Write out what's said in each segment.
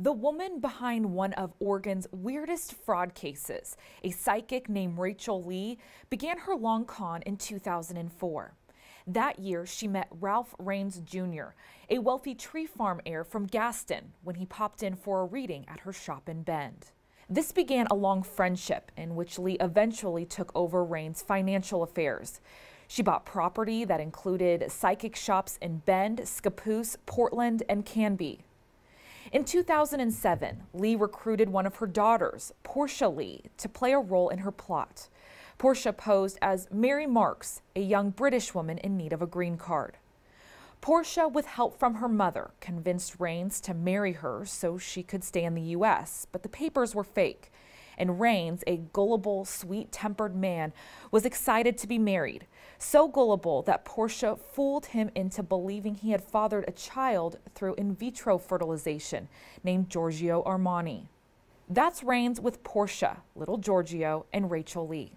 The woman behind one of Oregon's weirdest fraud cases, a psychic named Rachel Lee, began her long con in 2004. That year, she met Ralph Rains Jr., a wealthy tree farm heir from Gaston, when he popped in for a reading at her shop in Bend. This began a long friendship in which Lee eventually took over Rains' financial affairs. She bought property that included psychic shops in Bend, Scappoose, Portland, and Canby. In 2007, Lee recruited one of her daughters, Portia Lee, to play a role in her plot. Portia posed as Mary Marks, a young British woman in need of a green card. Portia, with help from her mother, convinced Rains to marry her so she could stay in the U.S., but the papers were fake, and Rains, a gullible, sweet-tempered man, was excited to be married, so gullible that Portia fooled him into believing he had fathered a child through in vitro fertilization named Giorgio Armani. That's Rains with Portia, little Giorgio, and Rachel Lee.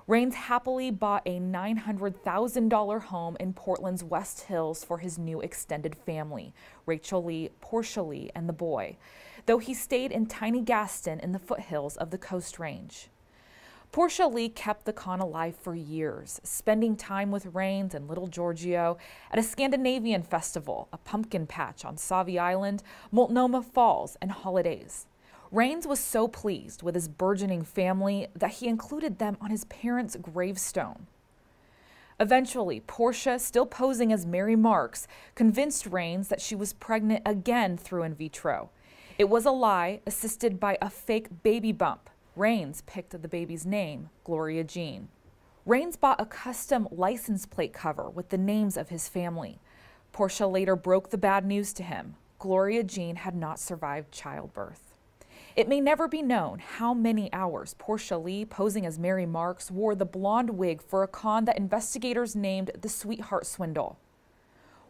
Rains happily bought a $900,000 home in Portland's West Hills for his new extended family, Rachel Lee, Portia Lee, and the boy, though he stayed in tiny Gaston in the foothills of the Coast Range. Portia Lee kept the con alive for years, spending time with Rains and little Giorgio at a Scandinavian festival, a pumpkin patch on Sauvie Island, Multnomah Falls, and holidays. Rains was so pleased with his burgeoning family that he included them on his parents' gravestone. Eventually, Portia, still posing as Mary Marks, convinced Rains that she was pregnant again through in vitro. It was a lie, assisted by a fake baby bump. Rains picked the baby's name, Gloria Jean. Rains bought a custom license plate cover with the names of his family. Portia later broke the bad news to him. Gloria Jean had not survived childbirth. It may never be known how many hours Portia Lee, posing as Mary Marks, wore the blonde wig for a con that investigators named the Sweetheart Swindle.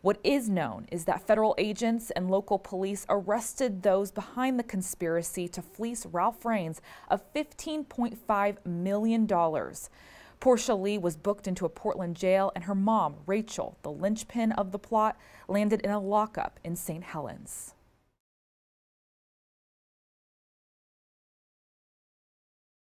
What is known is that federal agents and local police arrested those behind the conspiracy to fleece Ralph Rains of $15.5 million. Portia Lee was booked into a Portland jail, and her mom, Rachel, the linchpin of the plot, landed in a lockup in St. Helens.